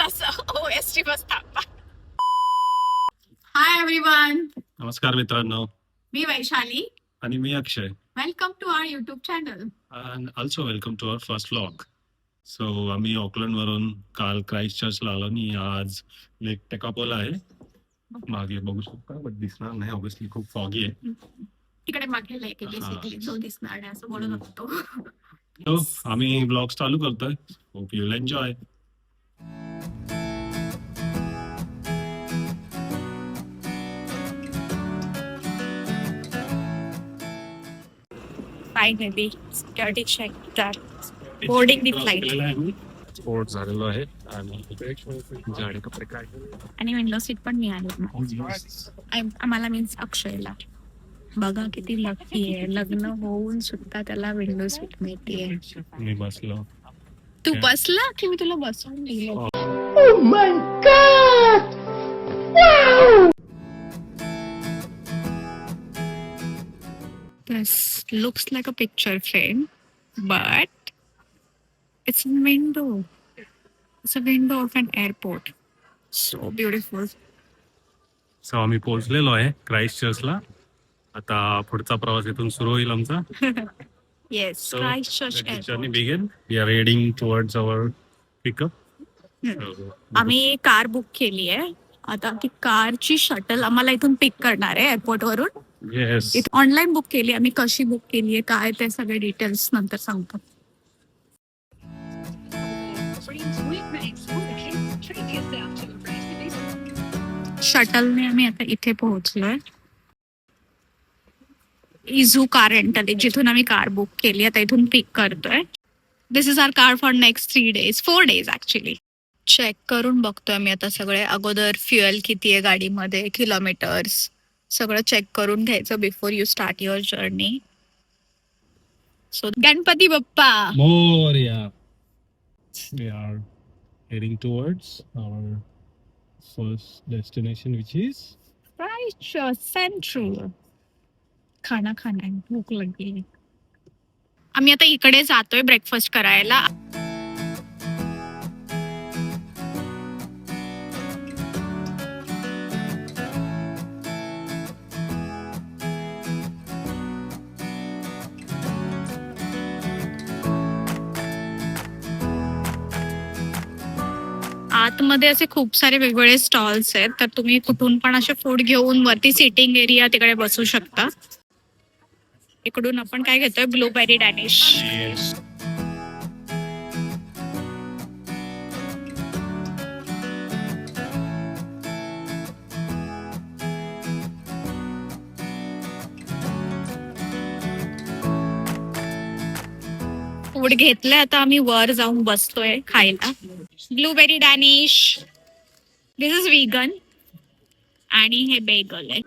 तसं ओएसटी बस थांबा. Hi everyone, नमस्कार मित्रांनो. मी वैशाली. आणि मी Akshay. Welcome to our YouTube channel. And also welcome to our first vlog. So आम्ही ऑकलंड वरून काल क्राइस्ट चर्चला आलो आणि आज लेक टेकापोला आहे. मागे बघू शकता, बट दिसणार नाही ऑब्विसली, खूप फॉगी आहे. तिकडे मागे लेक आहे बेसिकली, जो दिसणार नाही असं बोलू शकतो. सो आम्ही ब्लॉग चालू करतोय. Hope you will enjoy. Finally security check done. Boarding the flight. स्पोर्ट झालेलो आहे आणि जाडे कपडे काय आणि विंडो सीट पण मिळाली आम्हाला, मीन्स अक्षयला. बघा किती लकी आहे, लग्न होऊन सुद्धा त्याला विंडो सीट मिळते. मी बसलो. तू बसला की मी तुला बसवून दिलं? This looks like a picture frame, but it's a window. It's a window of an airport. So beautiful. So आम्ही पोहोचलेलो आहे क्राइस्ट चर्चला. आता पुढचा प्रवास इथून सुरू होईल आमचा. Yes, So, Christchurch let the Airport. journey begin. We are heading towards our pickup. आम्ही कार बुक केली आहे. आता ती कारची शटल आम्हाला इथून पिक करणार आहे एअरपोर्ट वरून. Yes. ऑनलाईन बुक केली आम्ही. कशी बुक केली आहे, काय ते सगळे डिटेल्स नंतर सांगतो. शटलने आम्ही आता इथे पोहोचलोय. इझू कार रेंटल, जिथून आम्ही कार बुक केली, आता इथून पिक करतोय. This is our car for next 4 days actually. Check करून बघतोय मी आता सगळे. अगोदर फ्युएल किती आहे गाडीमध्ये, किलोमीटर्स सगळं चेक करून घ्यायचं before you start your journey. So Ganpati Bappa Moria. We are heading towards our first destination, which is Christchurch central. खाना खाना भूक लागली. आम्ही आता इकडे जातोय ब्रेकफास्ट करायला. आतमध्ये असे खूप सारे वेगवेगळे स्टॉल्स आहेत, तर तुम्ही कुठून पण असे फूड घेऊन वरती सिटिंग एरिया तिकडे बसू शकता. इकडून आपण काय घेतोय, ब्लूबेरी डॅनिश. फूड घेतलंय, आता आम्ही वर जाऊन बसतोय खायला. Blueberry danish. This is vegan आणि हे बेगल आहे.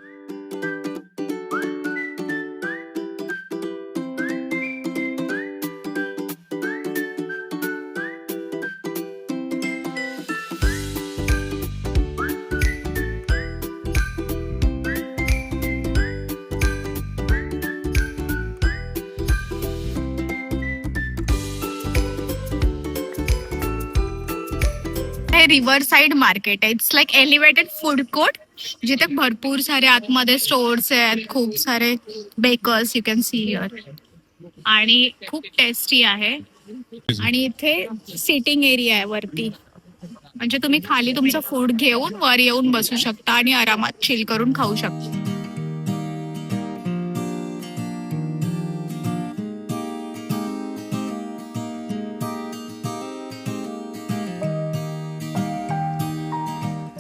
हे रिव्हर साइड मार्केट आहे. It's like elevated food court, जिथे भरपूर सारे आतमध्ये स्टोर्स आहेत, खूप सारे bakers you can see here. आणि खूप टेस्टी आहे. आणि इथे सिटिंग एरिया आहे वरती, म्हणजे तुम्ही खाली तुमचं फूड घेऊन वर येऊन बसू शकता आणि आरामात चिल करून खाऊ शकता.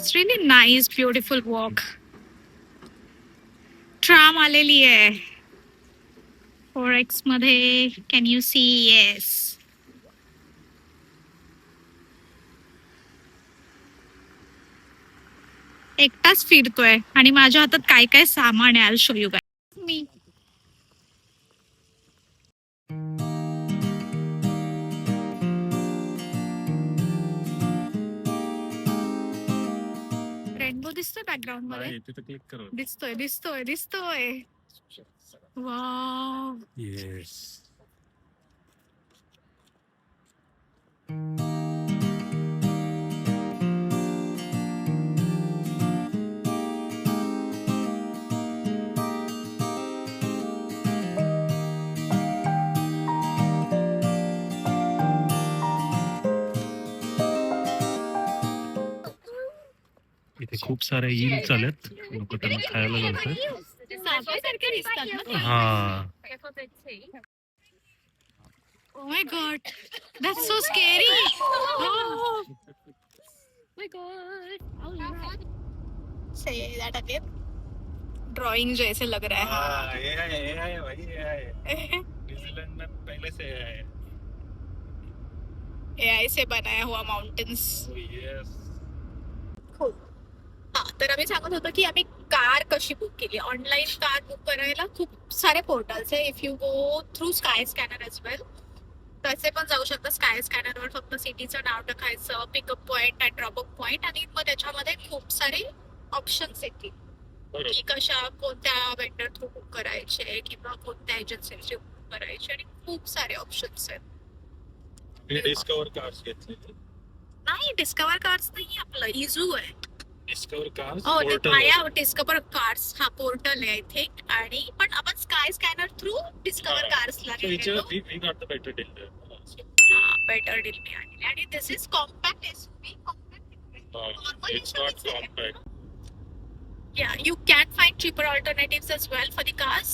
It's really nice, beautiful walk. Tram आलेली आहे 4X मध्ये. Can you see? येस. एकटाच फिरतोय आणि माझ्या हातात काय काय सामान आहे. I will show you guys. मी रेनबो दिसतोय बॅकग्राऊंड मध्ये. तिथे क्लिक करू. दिसतोय दिसतोय दिसतोय. वाव. येस. इथे खूप सारे ईल चालेत, लोक त्यांना खायला घालतात. सापासारखे दिसतात ना. हा, Oh my god, that's so scary. Oh my god. Say that again. Drawing जैसे लग रहा है. न्यूजीलैंड में पहले से है. AI से बनाया हुआ माउंटेन्स. यस. हो. हा, तर आम्ही सांगत होतो की आम्ही कार कशी बुक केली. ऑनलाईन कार बुक करायला खूप सारे पोर्टल्स आहे. If you go through Skyscanner as well, तसे पण जाऊ शकता. स्काय स्कॅनरवर फक्त सिटीचं नाव टाकायचं, पिकअप पॉइंट आणि ड्रॉपअप पॉइंट, आणि मग त्याच्यामध्ये खूप सारे ऑप्शन्स येतील की कशा कोणत्या वेंडर थ्रू बुक करायचे किंवा कोणत्या एजन्सीचे बुक करायचे, आणि खूप सारे ऑप्शन्स आहेत. मी डिस्कवर कार्स घेतले. नाही, डिस्कवर कार्स नाही, आपलं इझू आहे. डिस्कवर कार्स हो, ते पोर्टल. माया डिस्कवर कार्स हा पोर्टल आहे इथे. आणि पण आपण स्काय स्कॅनर थ्रू डिस्कवर कार्सला गेलेलो. We got the better deal. Better deal मिळाली. आणि this is compact SUV. It's not compact. Yeah, you can find cheaper alternatives as well for the cars.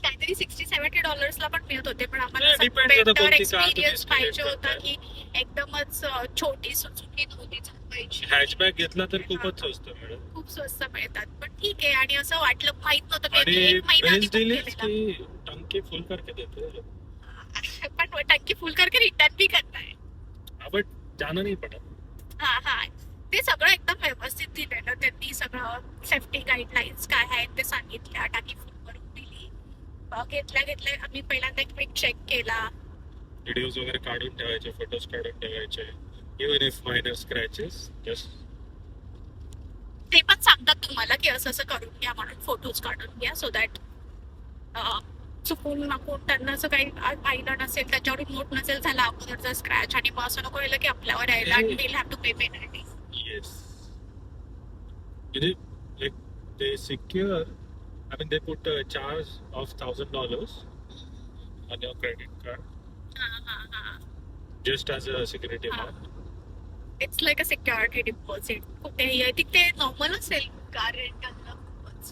काहीतरी $60-70 ला पण मिळत होते, पण आम्हाला Yeah, असं depends on the better कोणती car experience तुम्ही पाहिजे select होता करताय. की एकदमच छोटी सुझुकी नव्हती चालवायची. हॅचबॅक घेतला तर खूपच स्वस्त मिळेल. खूप स्वस्त मिळतात, पण ठीक आहे. आणि असं वाटलं, माहित नव्हतं की आणि एक महिना आधी बेस्ट डील book केलेला. की टंकी फुल करके देते. पण टंकी फुल करके रिटर्न भी करना है. बट जाना नहीं पड़ा. हा हा, ते सगळं एकदम व्यवस्थित दिलेलं त्यांनी. सगळं सेफ्टी गाईडलाईन्स काय आहेत ते सांगितल्या. टाकी फुल करून दिली. घेतल्या आम्ही पहिल्यांदा एक मिनिट चेक केला. व्हिडिओज वगैरे काढून ठेवायचे, फोटोज काढून ठेवायचे. Even if minor scratches just. ते पण सांगतात तुम्हाला की असं असं करून घ्या म्हणून, फोटोज काढून घ्या, सो दॅट चुकून माकून त्यांना असं काही पाहिलं नसेल, त्याच्यावरून नोट नसेल झाला अगोदरचा स्क्रॅच, आणि मग असं नको व्हायला की आपल्यावर यायला आणि will have to pay penalty. Yes. Like they secure. I mean, they put a charge of $1,000 on your credit card just as a security mark. It's like a security deposit. कुठेही आय थिंक ते normal असेल car रेंटलला खूपच.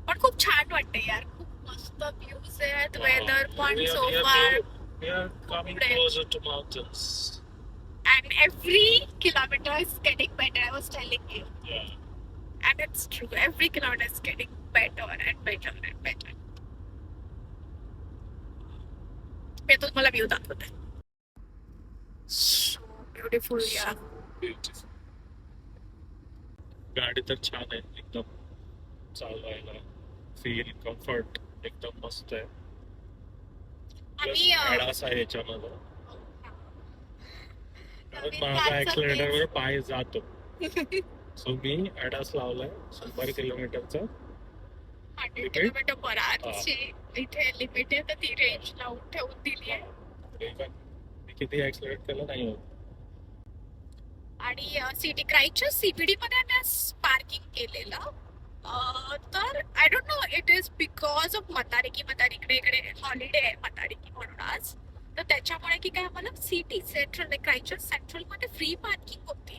पण खूप छान वाटते यार. खूप मस्त व्ह्यूज आहेत. वेदर पण We are- so we are फार. we are coming Great. closer to mountains. And every kilometer is getting better. I was telling you. Yeah. And it's true. Every kilometer is getting better and better and better. मी तुम्हाला view दाखवते. So beautiful, yeah. Beautiful. गाडी तर छान आहे एकदम. चालवायला feel comfort एकदम मस्त आहे. आम्ही ऍडास आहे याच्यामध्ये. नवीन माझा कारचं ऍक्सिलेटर वर तेच. पाय जातो. सो मी ऍडास लावलाय 100 किलोमीटरचा. 100 किलोमीटर पर आवरची इथे लिमिट आहे, तर ती रेंज लावून ठेवून दिली आहे. मी किती ऍक्सिलेट केलं नाही होत. आणि सिटी क्राईच्या सीबीडी मध्ये आम्ही पार्किंग केलेलं. तर I don't know, it is because of Matariki इकडे हॉलिडे आहे मतारिकी म्हणून आज. तर त्याच्यामुळे की काय आम्हाला सिटी सेंट्रल क्राईच्या सेंट्रल मध्ये फ्री पार्किंग होती.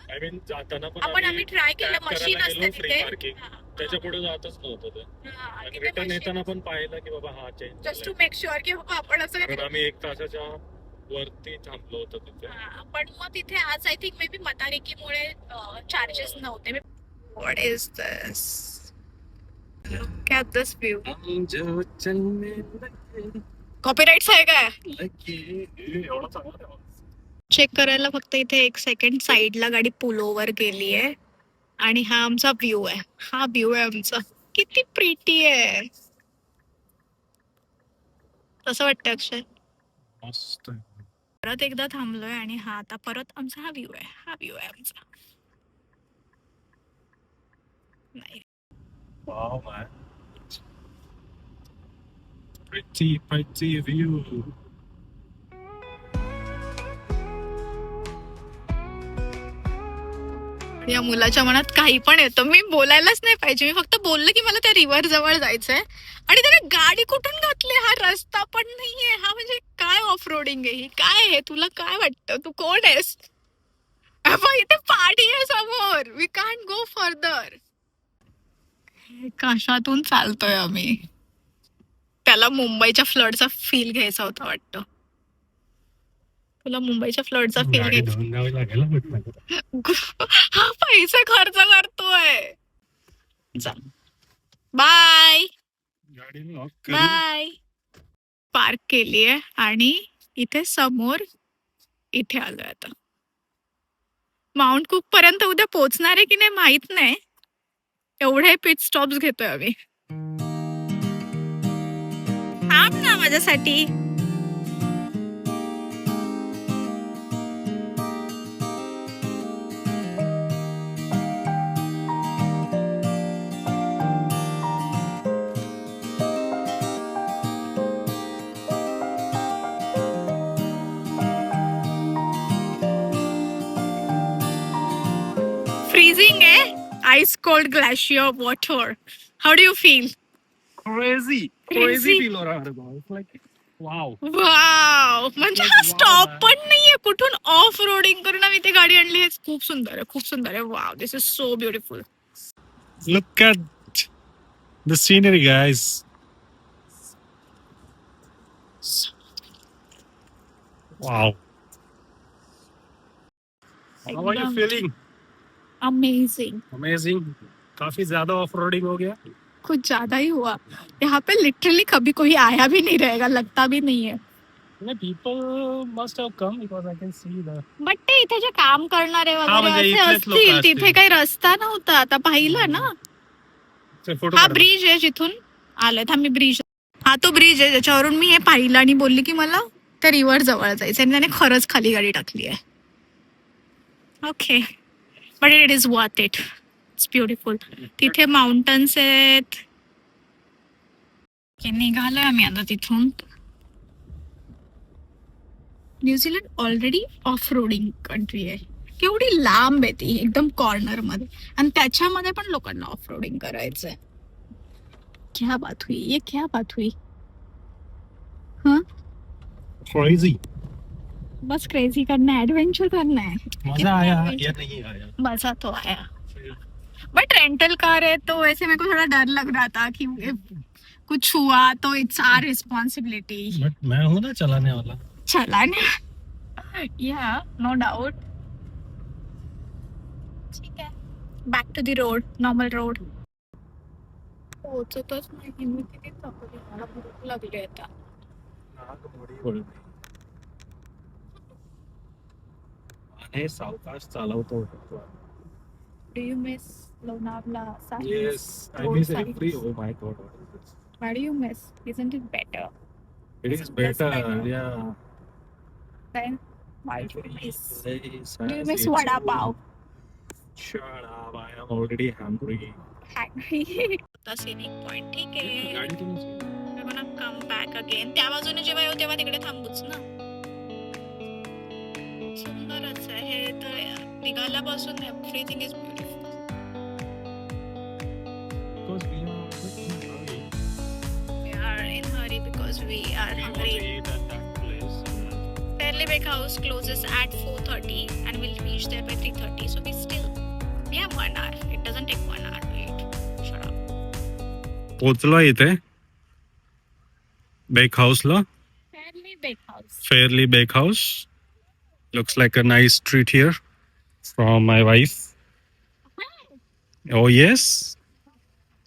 आय मीन जाताना पण आम्ही ट्राय केलं, tap मशीन करायला असते गेलो फ्री तिथे. पार्किंग. त्याच्या पुढे जातच नव्हतं ते. आणि रिटर्न येताना पण पाहिलं की बाबा हा change just to make sure की बाबा आपण असं कारण आम्ही 1 तासाच्या वरती थांबलो होतो तिथे. पण मग तिथे आज आय थिंक मे बी मतारिकीमुळे चार्जेस नव्हते. What is this? Look at this view. Copyrights आहे काय? एवढं चांगलं आहे. चेक करायला फक्त इथे 1 सेकंड साईडला गाडी पुल ओव्हर केली आहे. आणि हा आमचा व्ह्यू आहे. हा व्ह्यू आहे आमचा. किती प्रिटी आहे. कसं वाटतं अक्षय? मस्त आहे. परत एकदा थांबलोय आणि हा आता परत आमचा हा व्ह्यू आहे. हा व्ह्यू आहे आमचा. नाही, Wow, man. Pretty view. या मुलाच्या मनात काही पण येतं. मी बोलायलाच नाही पाहिजे. मी फक्त बोललं की मला त्या रिव्हर जवळ जायचंय, आणि त्याने गाडी कुठून घातली. हा रस्ता पण नाहीये. हा म्हणजे काय ऑफ ऑफ रोडिंग आहे ही. काय आहे, तुला काय वाटतं, तू कोण आहेस? अबा, इथे पार्टी आहे समोर, वी कांट गो फर्दर. कशातून चालतोय आम्ही? त्याला मुंबईच्या फ्लडचा फील घ्यायचा होता वाटतं. तुला मुंबईच्या फ्लडचा फील गाडी घ्यायचा? धुवून द्यावी लागेल ना म्हटलं. हा पैसे खर्च करतोय. बाय गाडी लॉक करून बाय. पार्क केलीये आणि इथे समोर इथे आलोय आता. माउंट कुक पर्यंत उद्या पोहोचणार आहे की नाही माहित नाही. एवढे पिट स्टॉप्स घेतोय आम्ही. थांब ना माझ्यासाठी. फ्रीजिंग आहे. Ice cold glacier water. How do you feel? crazy Crazy. feel हो रहा है. It's like wow. वाव, म्हणजे हा Wow, स्टॉप man. पण नाहीये. कुठून ऑफ रोडिंग करून आम्ही ती गाडी आणली. हे खूप सुंदर आहे, खूप सुंदर आहे. Wow, this is so beautiful. Look at the scenery, guys. Wow. How are you feeling? Amazing. Amazing. काफी ज्यादा ऑफ रोडिंग हो गया. कुछ ज्यादा ही हुआ. यहाँ पे लिटरली कभी कोई आया भी नहीं रहेगा, लगता भी नहीं है. People must have come because I can see the. But ते इथे जे काम करणारे हा, वगैरे म्हणजे असे इथलेच लोकं असतील. असतील. तिथे काही रस्ता नव्हता. आता पाहिलं ना, फोटो हा ब्रिज आहे जिथून आलोय. हा मी ब्रिज, हा तो ब्रिज आहे ज्याच्यावरून मी हे पाहिलं आणि बोलली की मला त्या रिव्हर जवळ जायचं. आणि त्याने खरंच खाली गाडी टाकली आहे. Okay, but it is worth it. It's beautiful. तिथे माउंटन्स आहेत. निघालोय आम्ही आता तिथून. New Zealand already off roading country आहे. केवढी लांब आहे ती, एकदम कॉर्नर मध्ये, आणि त्याच्यामध्ये पण लोकांना ऑफ रोडिंग करायचंय. क्या बात हुई, ये क्या बात हुई? हाँ, Crazy. बस क्रेजी करना है, एडवेंचर करना है. मजा आया या नहीं आया? मजा तो आया. बट रेंटल कार है तो वैसे मेरे को थोड़ा डर लग रहा था कि कुछ हुआ तो इट्स आवर रिस्पॉन्सिबिलिटी. बट मैं हूँ ना चलाने वाला. चलाने, या नो डाउट. ठीक आहे, back to the road, normal road. पोहोचतच नाही मी. किती थकली, मला भूक लागली आता. आणि सावकाश चालवतो. Do you miss Lonavala? Yes, I miss every. Oh my God, what is this? Why do you miss? Isn't it better? It is Just better, better. yeah. Then why do you miss? Place Do you has miss its vada own- pav? Shut up, I am already hungry. Hungry. The scenic point. ठीक आहे. गाडी तुम्ही We're gonna come back again. त्या बाजूने जेव्हा येऊ तेव्हा तिकडे थांबूच ना. सुंदरच आहे तर निघाल्यापासून everything is beautiful. because we are in a hurry. We are in hurry because we are We want to hungry. eat at that place. Fairleigh Bakehouse closes at 4:30 and we'll reach there by 3:30. So we have 1 hour. It doesn't take 1 hour to eat. Shut up. पोचलो इथे bake हाऊसला. Fairleigh Bakehouse. Fairleigh Bakehouse. Looks like a nice treat here from my wife. Oh yes.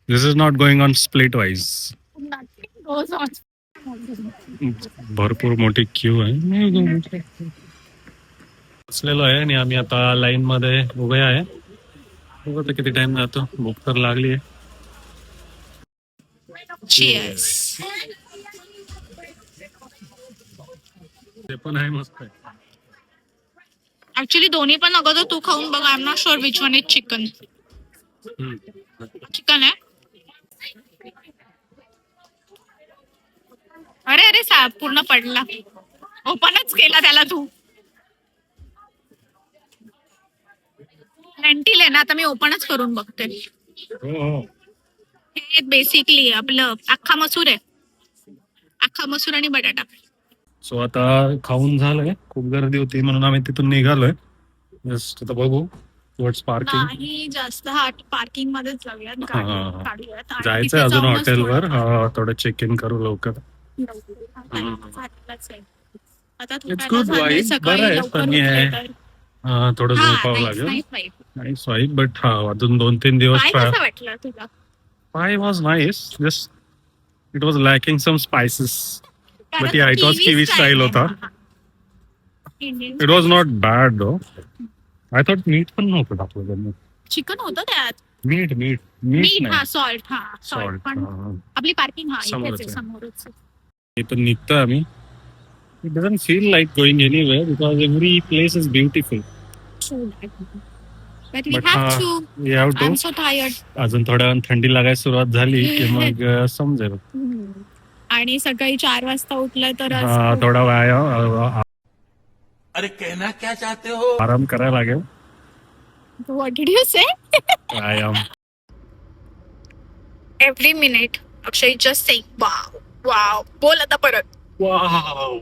This is not going on splitwise. Nothing goes on. भरपूर मोठी Q आहे. बसलेलो आहे आणि आम्ही आता लाईन मध्ये उभे आहे. बघू आता किती टाइम जातो. भूक तर लागली आहे. Cheers. ते पण आहे मस्त आहे. Actually दोन्ही पण अगोदर तू खाऊन बघ. I'm not sure which one is chicken. Chicken आहे. अरे अरे साहेब, पूर्ण पडला. ओपनच केला त्याला तू. लेंटिल आहे ना, आता मी ओपनच करून बघते. हो. हे बेसिकली आपलं अख्खा मसूर आहे. अख्खा मसूर आणि बटाटा. सो आता खाऊन झालंय, खूप गर्दी होती म्हणून आम्ही तिथून निघालोय. जस्ट आता बघू वॉट्स पार्किंग. नाही जास्त पार्किंग मध्येच जाऊयात, हा. गाडी काढूयात आणि जायचंय तिथे अजून जाऊनच हॉटेलवर. थोडंफार थोडं चेक इन करू लवकर. झालेलंच आहे. आता इट्स थोड्याला गुड झालंय, वाईब, बरं सकाळी आहे. लवकर फनी उठले आहे. तर. थोडं हा, झोपावं नाईस लागेल. Nice vibe. Nice vibe, but हा अजून 2-3 दिवस काय कसं वाटलं तुला? Pie was nice. Just it was lacking some spices. But yeah, it was kiwi style hota. Indian It was not bad though. I thought meat पण नव्हतं टाकलं त्यांनी. चिकन होतं त्यात. मीठ मीठ, नाही. हा सॉल्ट, हा सॉल्ट Salt. पण. आपली पार्किंग हा इथेच समोरच आहे, आहे. समोरच आहे. इथून निघतोय आम्ही. It doesn't feel like going anywhere because every place is beautiful. True that. But we But have to. we have to. I'm so tired. अजून थोड्या वेळानं थंडी लागायला सुरुवात झाली की मग समजेल. आणि सकाळी 4 वाजता उठलं तर हा, थोडा व्यायाम अरे कहना क्या चाहते हो? आराम करायला लागेल. What did you say? व्यायाम. Every minute अक्षय just saying wow wow. बोल आता परत. Wow.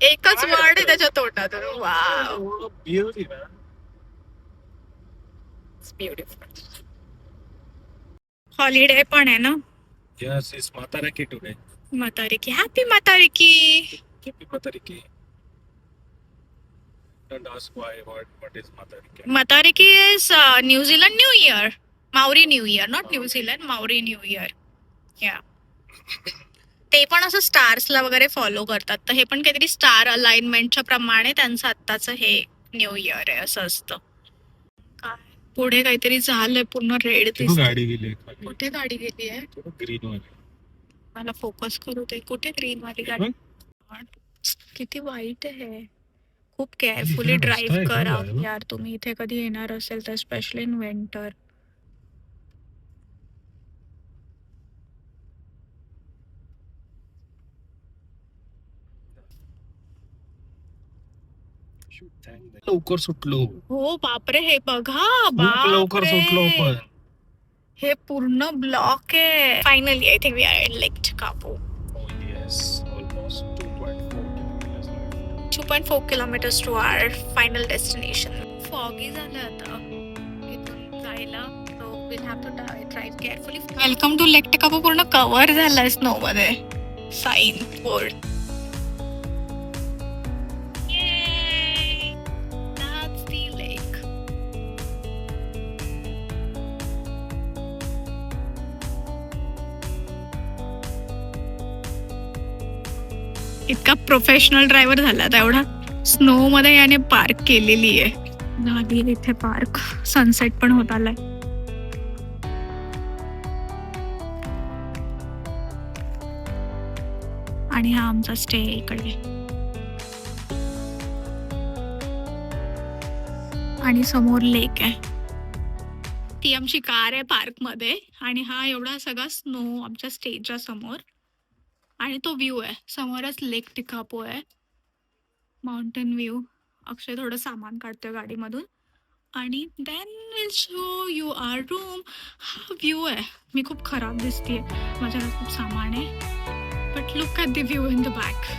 एकच वर्ड आहे त्याच्या तोंडातून. Wow. Beauty, man. Beautiful. Holiday पण आहे ना. Yes, it's Matariki today. Matariki, happy Matariki. Happy Matariki. Don't ask why. What is Matariki? Matariki is New Zealand new year. Maori new year, not New Zealand, Maori new year. Yeah, ते पण असं स्टार्सला वगैरे follow करतात, तर हे पण काहीतरी स्टार अलाइनमेंटच्या प्रमाणे त्यांचं आत्ताचं हे न्यू इयर आहे असं असतं. काय पुढे काहीतरी झालंय, पूर्ण रेड दिसतंय. गाडी गेली कुठे गाडी गेली आहे? ग्रीन वाली. मला फोकस करू दे. कुठे ग्रीन वाली गाडी? किती वाईट आहे. खूप केअरफुली ड्राईव्ह करा यार तुम्ही. इथे कधी येणार असेल तर, स्पेशली इन विंटर. लवकर सुटलो. हो बापरे, हे बघा. खूप लवकर सुटलो पण. हे पूर्ण ब्लॉक आहे. Finally I think we are in Lake Chicago. Oh yes, almost 2.4 kilometers to our final destination. Foggy झालं आता इथून जायला, so we'll have to drive carefully. Welcome to lake Tekapo पूर्ण कव्हर झालाय स्नो मध्ये. Sign board. That's the lake. इतका professional driver झाला तेवढा स्नो मध्ये याने पार्क केलेली आहे. झाली इथे पार्क. सनसेट पण होत आलाय. आणि हा आमचा स्टे इकडे. आणि समोर लेक आहे. ती आमची कार आहे पार्क मध्ये, आणि हा एवढा सगळा स्नो आमच्या स्टेजच्या समोर. आणि तो व्ह्यू आहे समोरच. लेक टिकागो आहे, माउंटेन व्ह्यू. अक्षय थोडं सामान काढतोय गाडीमधून, आणि then will show you our room. हा व्ह्यू आहे. मी खूप खराब दिसतेय, माझ्याकडे खूप सामान आहे, but look at the view in the back.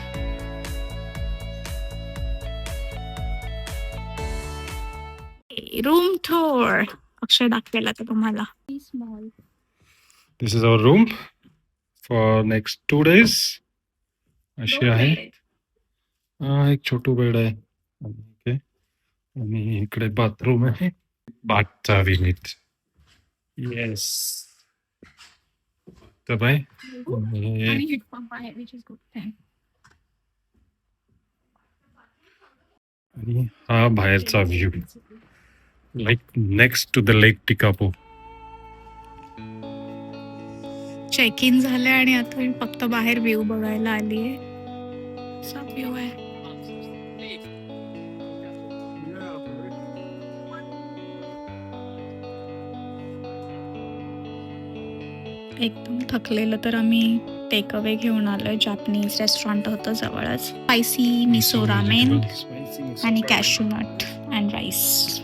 Room tour Akshay दाखवेल आता तुम्हाला. Small. This is our room for next 2 days. अशी आहे. एक छोटू बेड आहे. ओके. आणि इकडे बाथरूम आहे. बाथचा विनीत. येस. तर बाय. आणि हीट पंप आहे, which is good thing. आणि हा बाहेरचा view, like next to the lake Tekapo. Check in झालंय आणि आता मी फक्त बाहेर व्ह्यू बघायला आली आहे. असा व्ह्यू आहे. एकदम थकलेलं तर आम्ही टेक अवे घेऊन आलोय. जॅपनीज रेस्टॉरंट होतं जवळच. स्पायसी मिसो रामेन आणि कॅशू नट अँड राईस.